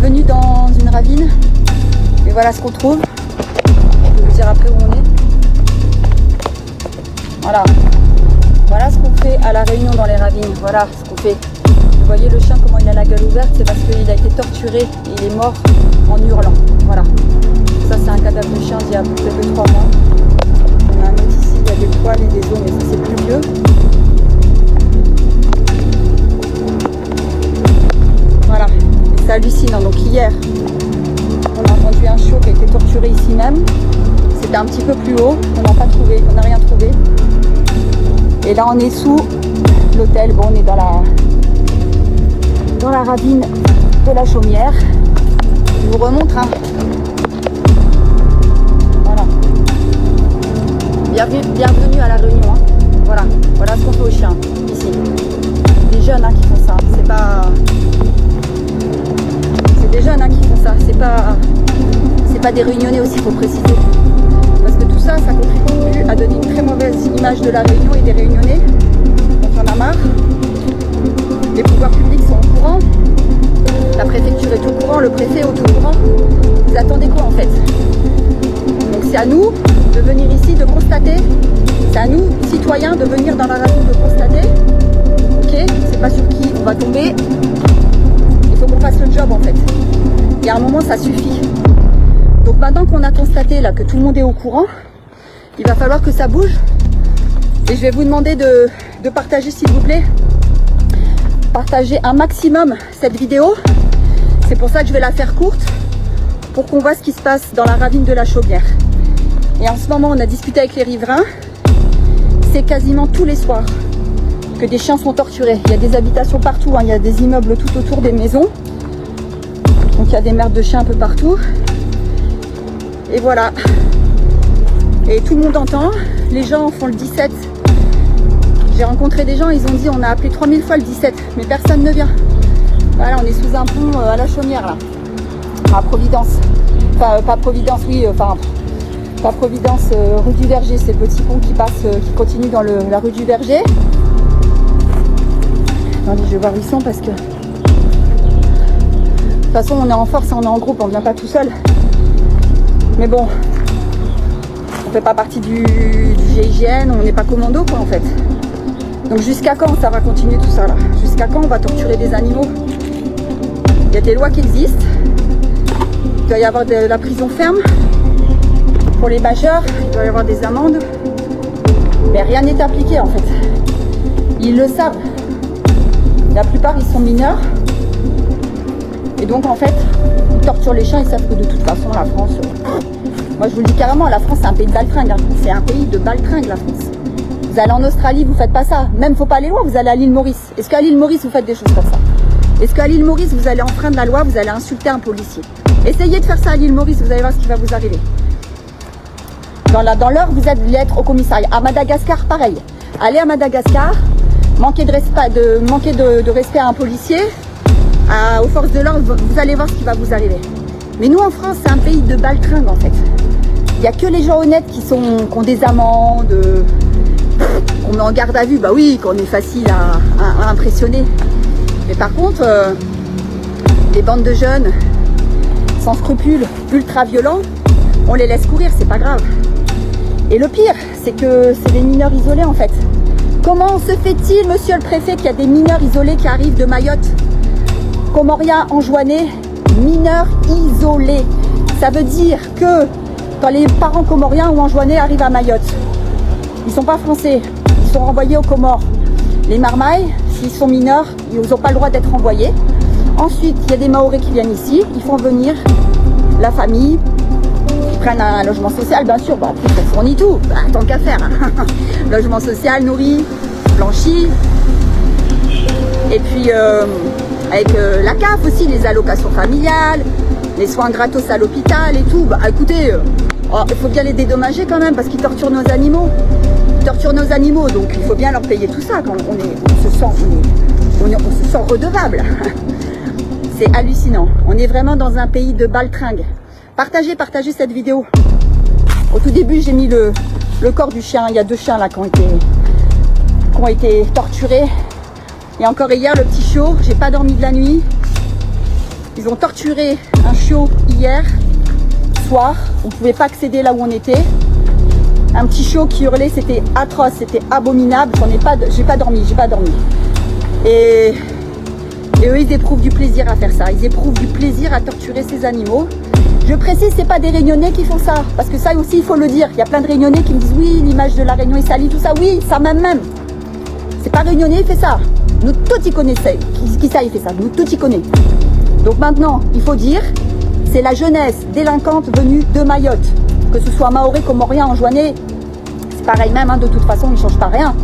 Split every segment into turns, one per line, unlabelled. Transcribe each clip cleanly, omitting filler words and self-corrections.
venu dans une ravine et voilà ce qu'on trouve. Je vais vous dire après où on est. Voilà. Voilà ce qu'on fait à La Réunion dans les ravines. Voilà ce qu'on fait. Vous voyez le chien comment il a la gueule ouverte, c'est parce qu'il a été torturé et il est mort en hurlant. Voilà. Ça c'est un cadavre de chien d'il y a peut-être 3 mois. On a un autre ici, il y a des poils et des os, mais ça c'est plus vieux. Voilà. Et c'est hallucinant. Donc hier, on a entendu un chiot qui a été torturé ici même. C'était un petit peu plus haut. On n'a pas trouvé, on n'a rien trouvé. Et là on est sous l'hôtel. Bon, on est dans la ravine de la Chaumière. Je vous remontre. Hein. Voilà. Bienvenue à La Réunion. Hein. Voilà. Voilà ce qu'on fait aux chiens ici. Des jeunes hein, qui font ça. C'est des jeunes hein, qui font ça. C'est pas des Réunionnais aussi, il faut préciser. Parce que tout ça, ça contribue à donner une très mauvaise image de La Réunion et des Réunionnais. On en a marre. Les pouvoirs publics sont au courant, la préfecture est au courant, le préfet est au courant. Vous attendez quoi en fait? Donc c'est à nous de venir ici, de constater. C'est à nous, citoyens, de venir dans la ravine, de constater. Ok, c'est pas sur qui on va tomber. Il faut qu'on fasse le job en fait. Et à un moment ça suffit. Donc maintenant qu'on a constaté là que tout le monde est au courant, il va falloir que ça bouge. Et je vais vous demander de partager s'il vous plaît. Partager un maximum cette vidéo. C'est pour ça que je vais la faire courte pour qu'on voit ce qui se passe dans la ravine de la Chaumière. Et en ce moment, on a discuté avec les riverains. C'est quasiment tous les soirs que des chiens sont torturés. Il y a des habitations partout, hein. Il y a des immeubles tout autour des maisons. Donc il y a des merdes de chiens un peu partout. Et voilà. Et tout le monde entend. Les gens font le 17. J'ai rencontré des gens, ils ont dit on a appelé 3000 fois le 17, mais personne ne vient. Voilà, on est sous un pont à la Chaumière là, à Providence. Enfin, pas Providence, oui, enfin, pas Providence, rue du Verger, c'est le petit pont qui passe, qui continue dans la rue du Verger. Attendez, je vais voir où ils sont parce que... De toute façon, on est en force, on est en groupe, on ne vient pas tout seul. Mais bon, on fait pas partie du GIGN, on n'est pas commando quoi en fait. Donc jusqu'à quand ça va continuer tout ça là? Jusqu'à quand on va torturer des animaux? Il y a des lois qui existent. Il doit y avoir de la prison ferme pour les majeurs. Il doit y avoir des amendes. Mais rien n'est appliqué en fait. Ils le savent. La plupart ils sont mineurs. Et donc en fait, ils torturent les chiens. Ils savent que de toute façon la France... Moi je vous le dis carrément, la France c'est un pays de baltringue. Hein. C'est un pays de baltringue la France. Vous allez en Australie, vous faites pas ça. Même faut pas aller loin, vous allez à l'île Maurice. Est-ce qu'à l'île Maurice vous faites des choses comme ça? Est-ce qu'à l'île Maurice vous allez enfreindre la loi, vous allez insulter un policier? Essayez de faire ça à l'île Maurice, vous allez voir ce qui va vous arriver. Dans l'heure, vous allez être au commissariat. À Madagascar, pareil. Allez à Madagascar, manquez de respect à un policier, aux forces de l'ordre, vous allez voir ce qui va vous arriver. Mais nous en France, c'est un pays de baltringue en fait. Il n'y a que les gens honnêtes qui ont des amendes. On met en garde à vue, bah oui, qu'on est facile à impressionner. Mais par contre, les bandes de jeunes sans scrupules, ultra violents, on les laisse courir, c'est pas grave. Et le pire, c'est que c'est des mineurs isolés en fait. Comment se fait-il, monsieur le préfet, qu'il y a des mineurs isolés qui arrivent de Mayotte? Comoriens, Anjouanais, mineurs isolés. Ça veut dire que quand les parents comoriens ou anjouanais arrivent à Mayotte, ils ne sont pas français, ils sont renvoyés aux Comores. Les Marmailles, s'ils sont mineurs, ils n'ont pas le droit d'être renvoyés. Ensuite, il y a des Mahorais qui viennent ici, ils font venir la famille, ils prennent un logement social, bien sûr, bah, on fournit tout, bah, tant qu'à faire. Logement social, nourri, blanchi, et puis avec la CAF aussi, les allocations familiales, les soins gratos à l'hôpital et tout. Bah écoutez, il faut bien les dédommager quand même parce qu'ils torturent nos animaux. Ils torturent nos animaux, donc il faut bien leur payer tout ça quand on se sent redevable. C'est hallucinant. On est vraiment dans un pays de baltringue. Partagez cette vidéo. Au tout début, j'ai mis le corps du chien. Il y a 2 chiens là qui ont été torturés. Et encore hier, le petit chiot, j'ai pas dormi de la nuit. Ils ont torturé un chiot hier soir. On ne pouvait pas accéder là où on était. Un petit chiot qui hurlait, c'était atroce, c'était abominable. J'ai pas dormi. Et eux, ils éprouvent du plaisir à faire ça. Ils éprouvent du plaisir à torturer ces animaux. Je précise, c'est pas des Réunionnais qui font ça. Parce que ça aussi, il faut le dire. Il y a plein de Réunionnais qui me disent oui, l'image de la Réunion est salie, tout ça. Oui, ça même. C'est pas Réunionnais, il fait ça. Nous tous y connaissons. Qui ça, il fait ça. Nous tous y connaissons. Donc maintenant, il faut dire, c'est la jeunesse délinquante venue de Mayotte. Que ce soit maoré, comorien, enjoiné, c'est pareil même, hein, de toute façon, ils ne changent pas rien.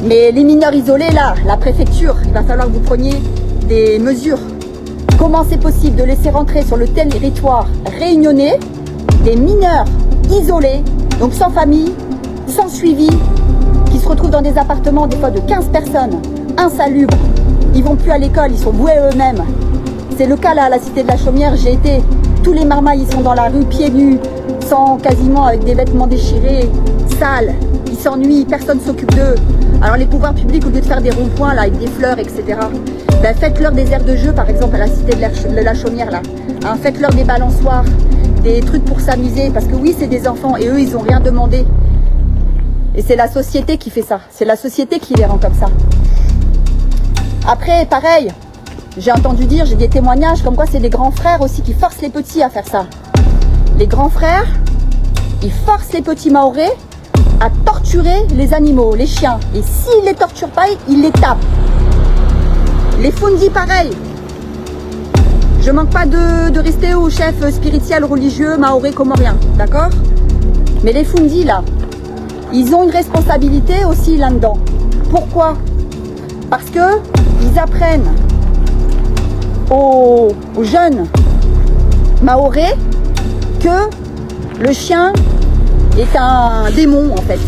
Mais les mineurs isolés, là, la préfecture, il va falloir que vous preniez des mesures. Comment c'est possible de laisser rentrer sur le territoire réunionnais des mineurs isolés, donc sans famille, sans suivi, qui se retrouvent dans des appartements des fois de 15 personnes, insalubres, ils vont plus à l'école, ils sont voués eux-mêmes. C'est le cas là à la cité de la Chaumière, j'ai été, tous les marmailles ils sont dans la rue pieds nus, sans quasiment avec des vêtements déchirés, sales, ils s'ennuient, personne ne s'occupe d'eux. Alors les pouvoirs publics, au lieu de faire des ronds-points là avec des fleurs, etc., ben, faites-leur des aires de jeu par exemple à la cité de la Chaumière là. Hein, faites-leur des balançoires, des trucs pour s'amuser, parce que oui c'est des enfants et eux ils n'ont rien demandé. Et c'est la société qui fait ça, c'est la société qui les rend comme ça. Après pareil, j'ai entendu dire, j'ai des témoignages comme quoi c'est des grands frères aussi qui forcent les petits à faire ça. Les grands frères, ils forcent les petits maorais à torturer les animaux, les chiens. Et s'ils les torturent pas, ils les tapent. Les Fundis, pareil. Je manque pas de rester au chef spirituel, religieux, maoré, comorien, d'accord? Mais les Fundis, là, ils ont une responsabilité aussi là-dedans. Pourquoi? Parce que ils apprennent aux jeunes maorés que le chien est un démon en fait.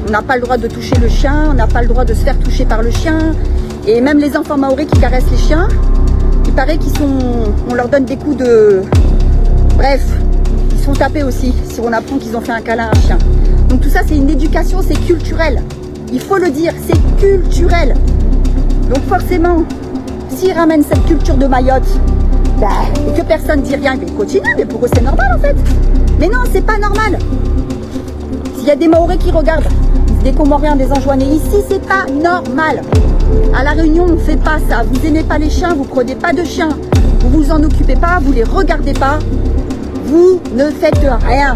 On n'a pas le droit de toucher le chien, on n'a pas le droit de se faire toucher par le chien. Et même les enfants maoris qui caressent les chiens, il paraît on leur donne des coups de... Bref, ils sont tapés aussi si on apprend qu'ils ont fait un câlin à un chien. Donc tout ça c'est une éducation, c'est culturel. Il faut le dire, c'est culturel. Donc forcément, s'ils ramènent cette culture de Mayotte, et que personne ne dit rien, ils continuent, mais pour eux c'est normal en fait. Mais non, c'est pas normal. S'il y a des Maoris qui regardent, des Comoriens, des Anjouanais, ici c'est pas normal. À la Réunion, on ne fait pas ça. Vous aimez pas les chiens, vous prenez pas de chiens, vous vous en occupez pas, vous les regardez pas, vous ne faites rien.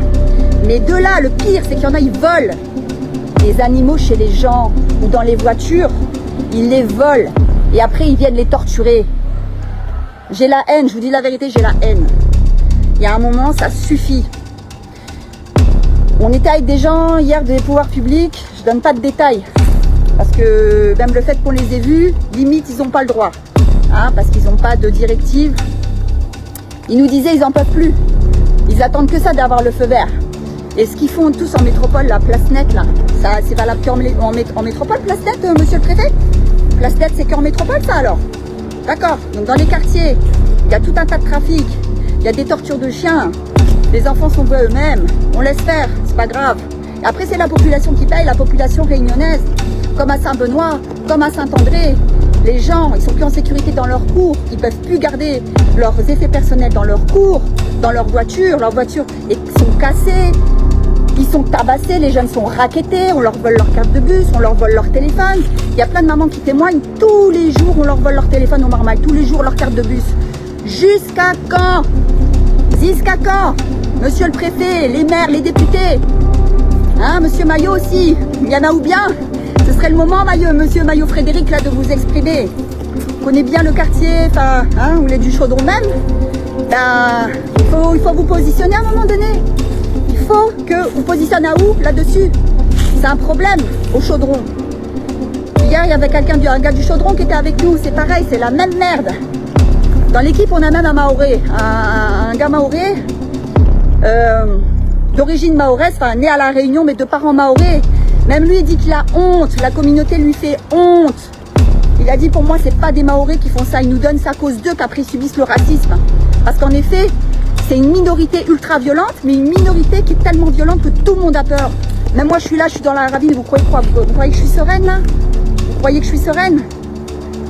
Mais de là, le pire, c'est qu'il y en a, ils volent des animaux chez les gens ou dans les voitures, ils les volent et après ils viennent les torturer. J'ai la haine, je vous dis la vérité, j'ai la haine. Il y a un moment, ça suffit. On était avec des gens hier des pouvoirs publics, je donne pas de détails. Parce que même le fait qu'on les ait vus, limite ils n'ont pas le droit. Hein, parce qu'ils n'ont pas de directive. Ils nous disaient ils n'en peuvent plus. Ils attendent que ça d'avoir le feu vert. Et ce qu'ils font tous en métropole, la place nette là, ça c'est valable qu'en métropole, place nette, monsieur le préfet? Place nette c'est qu'en métropole ça alors? D'accord, donc dans les quartiers, il y a tout un tas de trafic, il y a des tortures de chiens, les enfants sont voués eux-mêmes, on laisse faire, c'est pas grave. Et après c'est la population qui paye, la population réunionnaise, comme à Saint-Benoît, comme à Saint-André. Les gens, ils sont plus en sécurité dans leur cours, ils peuvent plus garder leurs effets personnels dans leur cours, dans leur voiture sont cassées, ils sont tabassés, les jeunes sont rackettés, on leur vole leur carte de bus, on leur vole leur téléphone. Il y a plein de mamans qui témoignent, tous les jours on leur vole leur téléphone aux marmailles, tous les jours leur carte de bus. Jusqu'à quand? Jusqu'à quand? Monsieur le préfet, les maires, les députés, hein, monsieur Maillot aussi, il y en a ou bien? Ce serait le moment, monsieur Maillot Frédéric, là, de vous exprimer. Vous connaissez bien le quartier, enfin, hein, vous êtes du Chaudron même. Ben, il faut vous positionner à un moment donné. Il faut que vous positionnez à où là-dessus? C'est un problème au Chaudron. Hier, il y avait un gars du Chaudron qui était avec nous. C'est pareil, c'est la même merde. Dans l'équipe, on a même un Maoré, un gars Maoré, d'origine mahoraise, enfin né à la Réunion, mais de parents maorés. Même lui, il dit qu'il a honte. La communauté lui fait honte. Il a dit, pour moi, c'est pas des Maorés qui font ça. Ils nous donnent ça à cause d'eux qu'après ils subissent le racisme. Parce qu'en effet, c'est une minorité ultra violente, mais une minorité qui est tellement violente que tout le monde a peur. Même moi, je suis là, je suis dans la ravine. Vous croyez quoi? Vous croyez que je suis sereine, là? Vous croyez que je suis sereine?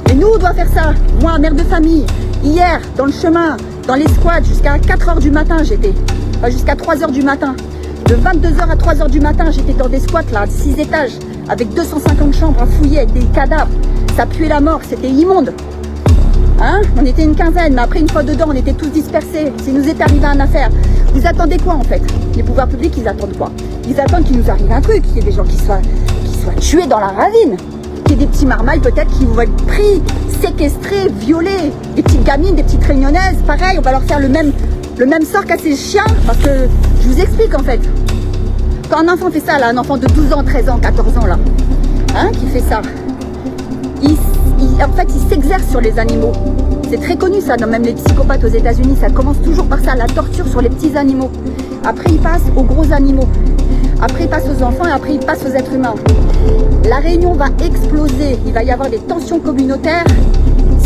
Et nous, on doit faire ça. Moi, mère de famille, Hier, dans le chemin, dans les squats, jusqu'à 4 h du matin, j'étais. Enfin, jusqu'à 3 h du matin. De 22 h à 3 h du matin, j'étais dans des squats, là, de 6 étages, avec 250 chambres à fouiller, avec des cadavres. Ça puait la mort, c'était immonde. Hein? On était une quinzaine, mais après, une fois dedans, on était tous dispersés. S'il nous est arrivé une affaire, vous attendez quoi, en fait? Les pouvoirs publics, ils attendent quoi? Ils attendent qu'il nous arrive un truc, qu'il y ait des gens qui soient tués dans la ravine. Qu'il y ait des petits marmailles, peut-être, qui vont être pris, séquestrés, violés. Des petites gamines, des petites réunionnaises, pareil, on va leur faire le même sort qu'à ces chiens, parce que je vous explique en fait. Quand un enfant fait ça, là, un enfant de 12 ans, 13 ans, 14 ans là, hein, qui fait ça, en fait il s'exerce sur les animaux. C'est très connu ça, dans même les psychopathes aux États-Unis, ça commence toujours par ça, la torture sur les petits animaux. Après il passe aux gros animaux, après il passe aux enfants et après il passe aux êtres humains. La Réunion va exploser, il va y avoir des tensions communautaires.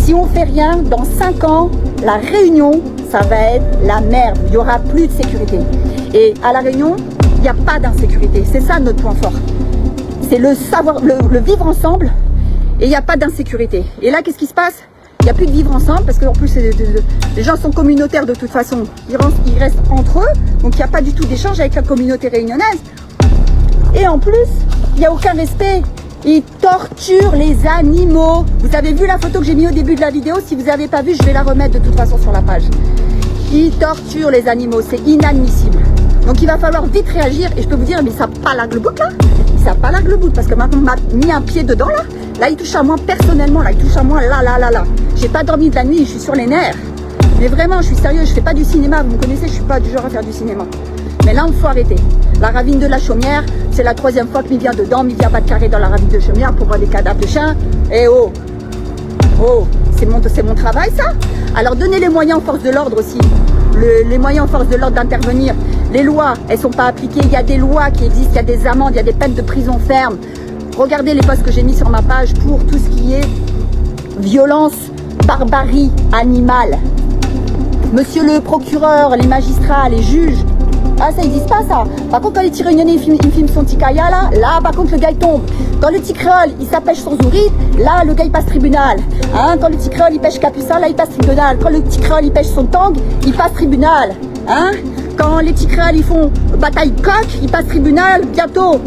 Si on fait rien, dans 5 ans, la Réunion, ça va être la merde. Il n'y aura plus de sécurité. Et à la Réunion, il n'y a pas d'insécurité. C'est ça notre point fort. C'est le savoir, le vivre ensemble et il n'y a pas d'insécurité. Et là, qu'est-ce qui se passe? Il n'y a plus de vivre ensemble parce qu'en plus, les gens sont communautaires de toute façon. Ils restent entre eux. Donc, il n'y a pas du tout d'échange avec la communauté réunionnaise. Et en plus, il n'y a aucun respect. Ils torturent les animaux. Vous avez vu la photo que j'ai mise au début de la vidéo? Si vous n'avez pas vu, je vais la remettre de toute façon sur la page. Ils torturent les animaux, c'est inadmissible. Donc il va falloir vite réagir. Et je peux vous dire, mais ça pas largue le bout là. Ça pas largue le bout parce que maintenant on m'a mis un pied dedans là. Là il touche à moi personnellement, là il touche à moi là. J'ai pas dormi de la nuit, je suis sur les nerfs. Mais vraiment, je suis sérieux, je fais pas du cinéma. Vous me connaissez, je suis pas du genre à faire du cinéma. Mais là, il faut arrêter. La ravine de la Chaumière, c'est la 3e fois qu'il vient dedans. Il vient pas de carré dans la ravine de Chaumière pour voir des cadavres de chiens. Eh oh, c'est mon travail ça. Alors donnez les moyens aux forces de l'ordre aussi. Les moyens aux forces de l'ordre d'intervenir. Les lois, elles sont pas appliquées. Il y a des lois qui existent, il y a des amendes, il y a des peines de prison ferme. Regardez les posts que j'ai mis sur ma page pour tout ce qui est violence, barbarie animale. Monsieur le procureur, les magistrats, les juges, ah ça n'existe pas ça. Par contre quand les petits réunionnais ils filment son petit kaya là par contre le gars il tombe. Quand le petit créole il s'appêche son zouride, là le gars il passe tribunal. Hein, quand le petit créole il pêche capucin, là il passe tribunal. Quand le petit créole il pêche son tang, il passe tribunal. Hein, quand les petits créoles ils font bataille coq, ils passent tribunal bientôt.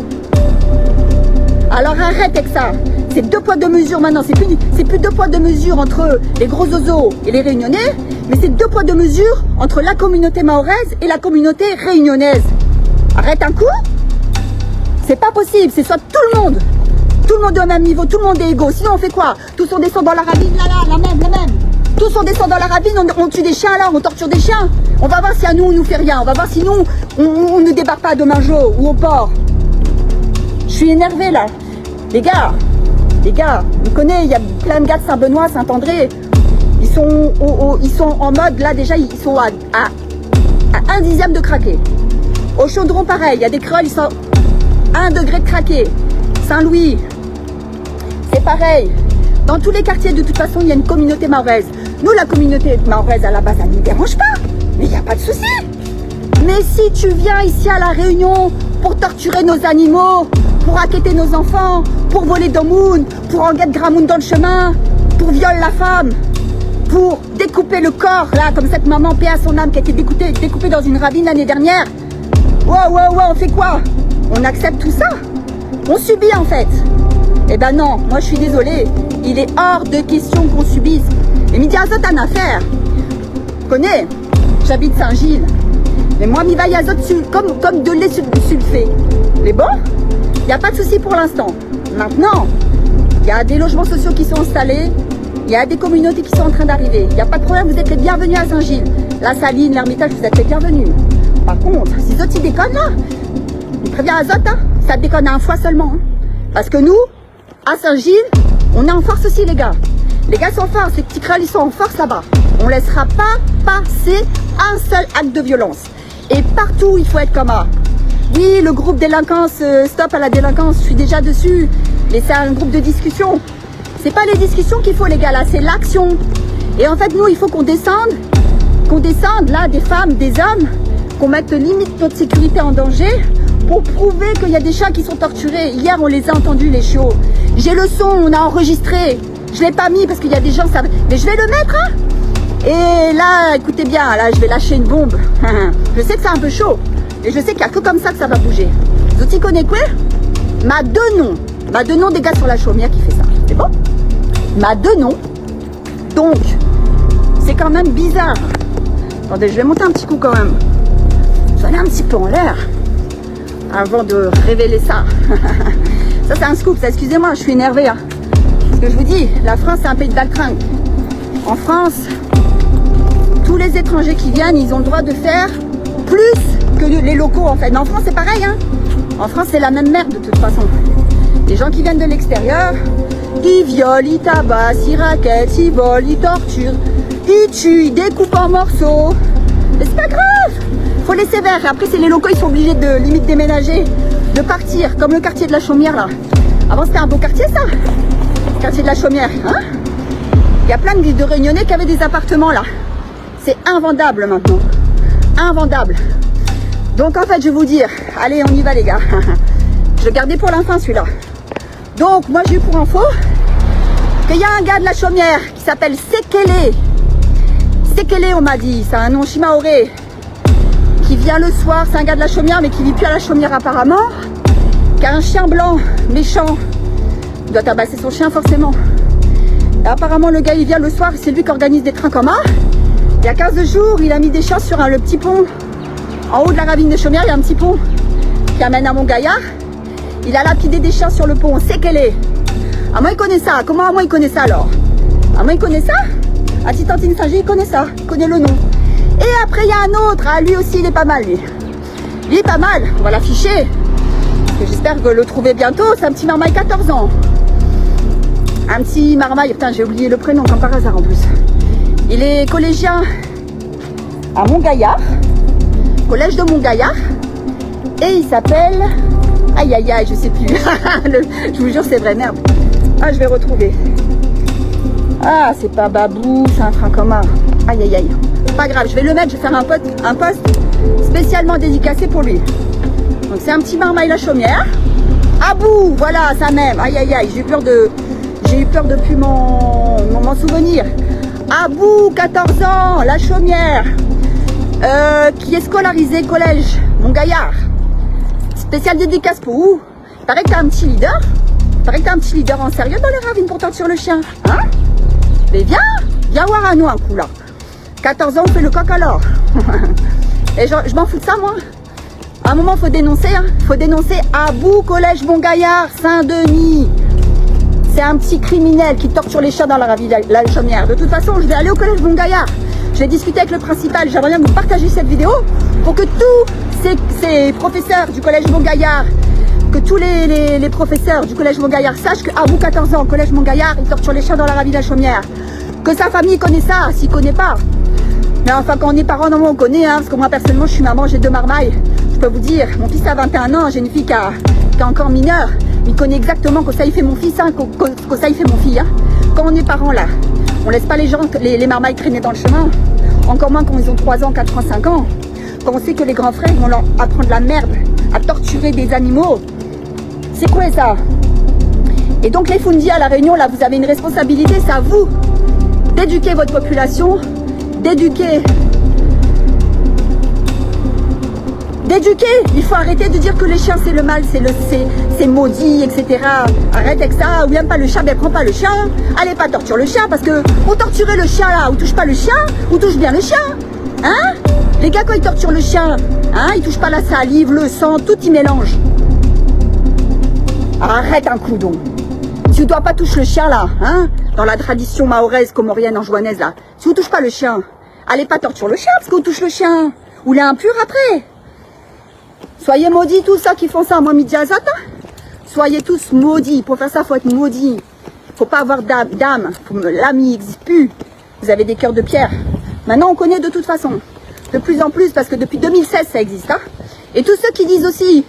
Alors arrête avec ça. C'est 2 poids 2 mesures maintenant. C'est plus 2 poids 2 mesures entre les gros oiseaux et les réunionnais, mais c'est 2 poids 2 mesures entre la communauté mahoraise et la communauté réunionnaise. Arrête un coup. C'est pas possible. C'est soit tout le monde est au même niveau, tout le monde est égaux. Sinon on fait quoi? Tous on descend dans la ravine, la même. Tous on descend dans la ravine, on tue des chiens là, on torture des chiens. On va voir si à nous on nous fait rien. On va voir si nous on ne débarque pas à Domingo ou au port. Je suis énervée là. Les gars, vous connaissez, il y a plein de gars de Saint-Benoît, Saint-André. Ils sont en mode, là déjà, ils sont à 1/10 de craquer. Au Chaudron, pareil, il y a des créoles, ils sont à 1 degré de craquer. Saint-Louis, c'est pareil. Dans tous les quartiers, de toute façon, il y a une communauté mahoraise. Nous, la communauté mahoraise, à la base, ça ne nous dérange pas. Mais il n'y a pas de souci. Mais si tu viens ici à La Réunion pour torturer nos animaux, pour raqueter nos enfants, pour voler Domoun, pour en guette Gramoun dans le chemin, pour violer la femme, pour découper le corps, là, comme cette maman, paix à son âme, qui a été découpée dans une ravine l'année dernière. Ouais, on fait quoi? On accepte tout ça? On subit en fait. Eh ben non, moi je suis désolée, il est hors de question qu'on subisse. Et Midi Azote a une affaire. Je connais, j'habite Saint-Gilles. Mais moi, mi vaille azote comme de lait sulfé. Mais bon, il n'y a pas de souci pour l'instant. Maintenant, il y a des logements sociaux qui sont installés. Il y a des communautés qui sont en train d'arriver. Il n'y a pas de problème, vous êtes les bienvenus à Saint-Gilles. La Saline, l'Ermitage, vous êtes les bienvenus. Par contre, si Zot, ils déconnent là, il prévient Azote, hein, ça déconne à 1 fois seulement. Hein. Parce que nous, à Saint-Gilles, on est en force aussi, les gars. Les gars sont en force, les petits créoles, ils sont en force là-bas. On ne laissera pas passer un seul acte de violence. Et partout, il faut être comme ça. Oui, le groupe délinquance, stop à la délinquance, je suis déjà dessus. Mais c'est un groupe de discussion. C'est pas les discussions qu'il faut, les gars, là, c'est l'action. Et en fait, nous, il faut qu'on descende, là, des femmes, des hommes, qu'on mette limite notre sécurité en danger pour prouver qu'il y a des chats qui sont torturés. Hier, on les a entendus, les chiots. J'ai le son, on a enregistré. Je l'ai pas mis parce qu'il y a des gens, ça... mais je vais le mettre, hein. Et là, écoutez bien, là, je vais lâcher une bombe. Je sais que c'est un peu chaud. Et je sais qu'il n'y a que comme ça que ça va bouger. Vous y connaissez quoi? Madenon des gars sur la chaumière qui fait ça. C'est bon? Madenon. Donc, c'est quand même bizarre. Attendez, je vais monter un petit coup quand même. Je vais aller un petit peu en l'air avant de révéler ça. Ça, c'est un scoop. Excusez-moi, je suis énervée. Hein. Parce que je vous dis, la France, c'est un pays de baltringue. En France, tous les étrangers qui viennent, ils ont le droit de faire plus que les locaux, en fait. Mais en France, c'est pareil. Hein. En France, c'est la même merde, de toute façon. Les gens qui viennent de l'extérieur, ils violent, ils tabassent, ils raquettent, ils volent, ils torturent, ils tuent, ils découpent en morceaux. Mais c'est pas grave. Faut les sévères. Après, c'est les locaux, ils sont obligés de limite déménager, de partir, comme le quartier de la Chaumière, là. Avant, c'était un beau quartier, ça. Le quartier de la Chaumière, hein. Il y a plein de Réunionnais qui avaient des appartements, là. C'est invendable, maintenant. Invendable. Donc, en fait, je vais vous dire, allez, on y va, les gars. Je le gardais pour l'enfant, celui-là. Donc, moi, j'ai eu pour info qu'il y a un gars de la Chaumière qui s'appelle Sekele. Sekele, on m'a dit, c'est un nom chimaoré. Qui vient le soir, c'est un gars de la Chaumière, mais qui vit plus à la Chaumière apparemment. Qui a un chien blanc, méchant. Il doit tabasser son chien, forcément. Et apparemment, le gars, il vient le soir, c'est lui qui organise des trains communs. Il y a 15 jours, il a mis des chiens sur le petit pont. En haut de la ravine de Chaumière, il y a un petit pont qui amène à Montgaillard. Il a lapidé des chiens sur le pont. Sekele. Ah, moi, il connaît ça. Comment moi, il connaît ça, alors? Ah, moi, il connaît ça? À Titantine Saint-Gilles, il connaît ça. Il connaît le nom. Et après, il y a un autre. Ah, lui aussi, il est pas mal, lui. Lui, est pas mal. On va l'afficher. J'espère que le trouver bientôt. C'est un petit marmaille, 14 ans. Un petit marmaille. Putain, j'ai oublié le prénom, comme par hasard, en plus. Il est collégien à Montgaillard. Collège de Montgaillard. Et il s'appelle... Aïe, aïe, aïe, je sais plus. Je vous jure, c'est vrai, merde. Ah, je vais retrouver. Ah, c'est pas Babou, c'est un train commun. Aïe, aïe, aïe. Pas grave, je vais le mettre, je vais faire un post spécialement dédicacé pour lui. Donc, c'est un petit marmaille la Chaumière. Abou, voilà, ça même. Aïe, aïe, aïe, j'ai eu peur depuis m'en souvenir. Abou, 14 ans, la Chaumière. Qui est scolarisé collège Montgaillard. Spécial dédicace pour où? Il paraît que t'as un petit leader. Il paraît que t'as un petit leader en sérieux dans les ravines pour torturer le chien. Hein? Mais viens voir à nous un coup là. 14 ans, on fait le coq alors. Et je m'en fous de ça, moi. À un moment, faut dénoncer. Hein. Faut dénoncer Abou, collège Montgaillard, Saint-Denis. C'est un petit criminel qui torture les chiens dans la ravine la Chaumière. De toute façon, je vais aller au collège Montgaillard. Je vais discuter avec le principal. J'aimerais bien vous partager cette vidéo pour que tous ces professeurs du collège Montgaillard, que tous les professeurs du collège Montgaillard sachent que Abou, 14 ans, au collège Montgaillard, il torture les chiens dans la ravine la Chaumière. Que sa famille connaît ça, s'il ne connaît pas. Mais enfin, quand on est parents, normalement, on connaît. Hein, parce que moi, personnellement, je suis maman, j'ai 2 marmailles. Je peux vous dire, mon fils a 21 ans, j'ai une fille qui est encore mineure. Il connaît exactement que ça y fait mon fils, hein, que ça y fait mon fille. Hein. Quand on est parents, là, on laisse pas les gens, les marmailles traîner dans le chemin. Encore moins quand ils ont 3 ans, 4 ans, 5 ans. Quand on sait que les grands frères vont leur apprendre la merde, à torturer des animaux. C'est quoi ça? Et donc les Fundis à La Réunion, là, vous avez une responsabilité, c'est à vous d'éduquer votre population, d'éduquer. Il faut arrêter de dire que les chiens c'est le mal, c'est maudit, etc. Arrête avec ça, ou même pas le chien, mais prends pas le chien. Allez pas torturer le chien, parce que ou torturer le chien là, ou touche pas le chien, ou touche bien le chien. Hein? Les gars, quand ils torturent le chien, hein, ils touchent pas la salive, le sang, tout y mélange. Arrête un coup donc. Tu dois pas toucher le chien là, hein, dans la tradition mahoraise, comorienne, anjouanaise là. Si vous touchez pas le chien, allez pas torturer le chien parce qu'on touche le chien. Ou l'est impur après. Soyez maudits tous ceux qui font ça, moi Midiazat. Hein. Soyez tous maudits. Pour faire ça, faut être maudit. Faut pas avoir d'âme. L'âme n'existe plus. Vous avez des cœurs de pierre. Maintenant, on connaît de toute façon. De plus en plus, parce que depuis 2016, ça existe. Hein. Et tous ceux qui disent aussi,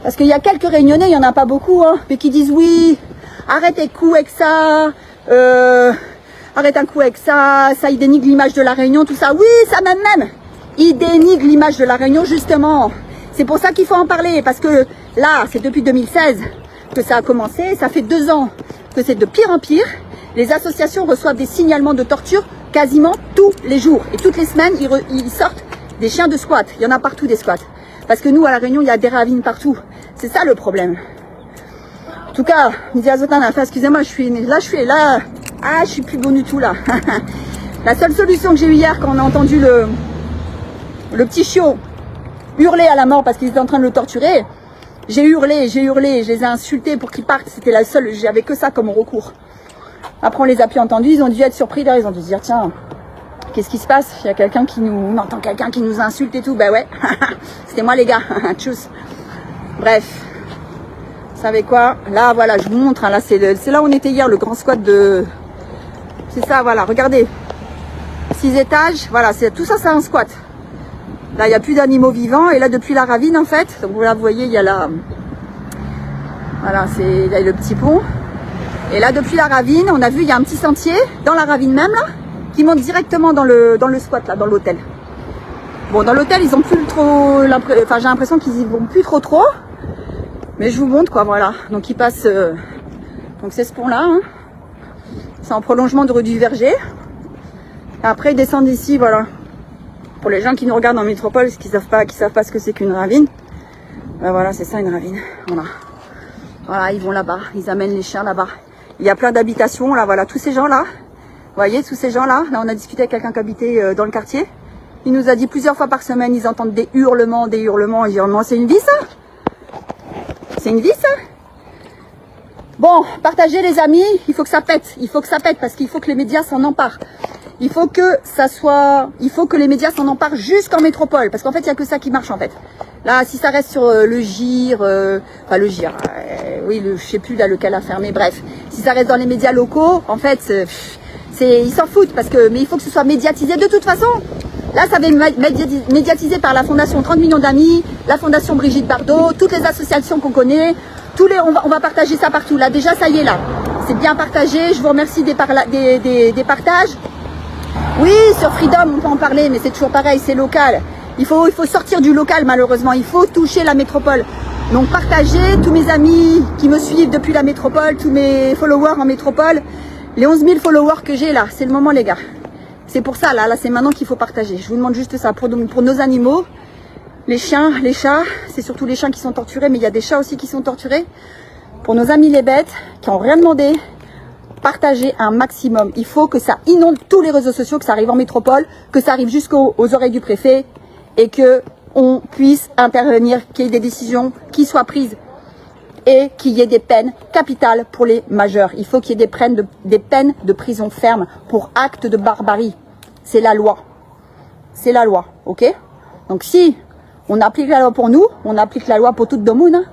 parce qu'il y a quelques Réunionnais, il n'y en a pas beaucoup, hein, mais qui disent oui, arrête un coup avec ça, arrête un coup avec ça, ça il dénigre l'image de la Réunion, tout ça. Oui, ça même, il dénigre l'image de la Réunion, justement. C'est pour ça qu'il faut en parler, parce que là, c'est depuis 2016 que ça a commencé, ça fait 2 ans que c'est de pire en pire. Les associations reçoivent des signalements de torture quasiment tous les jours. Et toutes les semaines, ils sortent des chiens de squat. Il y en a partout des squats. Parce que nous, à La Réunion, il y a des ravines partout. C'est ça le problème. En tout cas, Midi Azotin a fait, excusez-moi, je suis là. Ah, je suis plus bon du tout là. La seule solution que j'ai eue hier quand on a entendu le petit chiot hurler à la mort parce qu'ils étaient en train de le torturer, j'ai hurlé, je les ai insultés pour qu'ils partent. C'était la seule, j'avais que ça comme recours. Après, on les a plus entendus, ils ont dû être surpris, là, ils ont dû se dire, tiens, qu'est-ce qui se passe? Il y a quelqu'un qui nous, on entend quelqu'un qui nous insulte et tout. Ben ouais, c'était moi les gars, tchuss. Bref, vous savez quoi? Là, voilà, je vous montre, hein, là, c'est là où on était hier, le grand squat de... C'est ça, voilà, regardez. 6 étages, voilà, tout ça, c'est un squat. Là, il n'y a plus d'animaux vivants. Et là, depuis la ravine, en fait, donc là, vous voyez, il y a la... Voilà, il y a le petit pont. Et là, depuis la ravine, on a vu, il y a un petit sentier, dans la ravine même, là, qui monte directement dans le squat, là, dans l'hôtel. Bon, dans l'hôtel, ils ont plus trop... Enfin, j'ai l'impression qu'ils y vont plus trop. Mais je vous montre, quoi, voilà. Donc, ils passent... Donc, c'est ce pont-là, hein. C'est en prolongement de rue du Verger. Et après, ils descendent ici, voilà. Pour les gens qui nous regardent en métropole, qui savent pas ce que c'est qu'une ravine. Ben voilà, c'est ça une ravine. Voilà, ils vont là-bas, ils amènent les chiens là-bas. Il y a plein d'habitations là, voilà, tous ces gens-là. Vous voyez, tous ces gens-là. Là, on a discuté avec quelqu'un qui habitait dans le quartier. Il nous a dit plusieurs fois par semaine, ils entendent des hurlements. Ils disent, non, c'est une vie ça? C'est une vie ça? Bon, partagez les amis, il faut que ça pète. Il faut que ça pète parce qu'il faut que les médias s'en emparent. Il faut que les médias s'en emparent jusqu'en métropole. Parce qu'en fait, il n'y a que ça qui marche, en fait. Là, si ça reste sur le GIR, enfin le GIR, oui, je sais plus là lequel a fermé, bref. Si ça reste dans les médias locaux, en fait, ils s'en foutent. Mais il faut que ce soit médiatisé de toute façon. Là, ça va être médiatisé par la Fondation 30 millions d'amis, la Fondation Brigitte Bardot, toutes les associations qu'on connaît. On va partager ça partout. Là, déjà, ça y est, là. C'est bien partagé. Je vous remercie des partages. Oui, sur Freedom, on peut en parler, mais c'est toujours pareil, c'est local. Il faut sortir du local, malheureusement. Il faut toucher la métropole. Donc, partagez, tous mes amis qui me suivent depuis la métropole, tous mes followers en métropole, les 11 000 followers que j'ai là, c'est le moment, les gars. C'est pour ça, là, c'est maintenant qu'il faut partager. Je vous demande juste ça. Pour nos animaux, les chiens, les chats, c'est surtout les chiens qui sont torturés, mais il y a des chats aussi qui sont torturés. Pour nos amis les bêtes, qui n'ont rien demandé, partagez un maximum. Il faut que ça inonde tous les réseaux sociaux, que ça arrive en métropole, que ça arrive jusqu'aux oreilles du préfet et que on puisse intervenir, qu'il y ait des décisions qui soient prises et qu'il y ait des peines capitales pour les majeurs. Il faut qu'il y ait des peines de prison ferme pour actes de barbarie. C'est la loi. C'est la loi, ok? Donc si on applique la loi pour nous, on applique la loi pour tout le monde. Hein.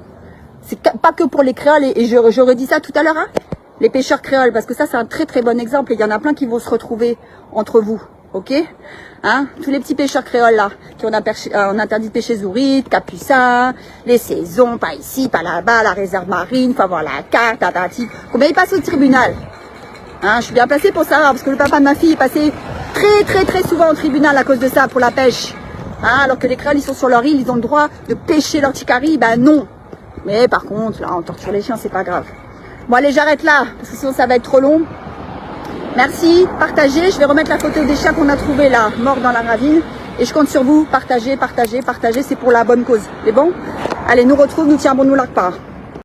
C'est pas que pour les créoles, et je redis ça tout à l'heure, hein. Les pêcheurs créoles, parce que ça c'est un très très bon exemple, et il y en a plein qui vont se retrouver entre vous, ok, hein, tous les petits pêcheurs créoles là, qui ont interdit de pêcher Zouride, Capucin, les saisons, pas ici, pas là-bas, la réserve marine, faut avoir la carte, tatati. Combien ils passent au tribunal, hein, je suis bien placée pour savoir, parce que le papa de ma fille est passé très très très souvent au tribunal à cause de ça, pour la pêche, hein, alors que les créoles ils sont sur leur île, ils ont le droit de pêcher leur ticari, ben non, mais par contre là on torture les chiens, c'est pas grave. Bon allez, j'arrête là, parce que sinon ça va être trop long. Merci, partagez. Je vais remettre la photo des chiens qu'on a trouvés là, morts dans la ravine. Et je compte sur vous, partagez, c'est pour la bonne cause. C'est bon? Allez, nous retrouve, nous tiens bon, nous largue pas.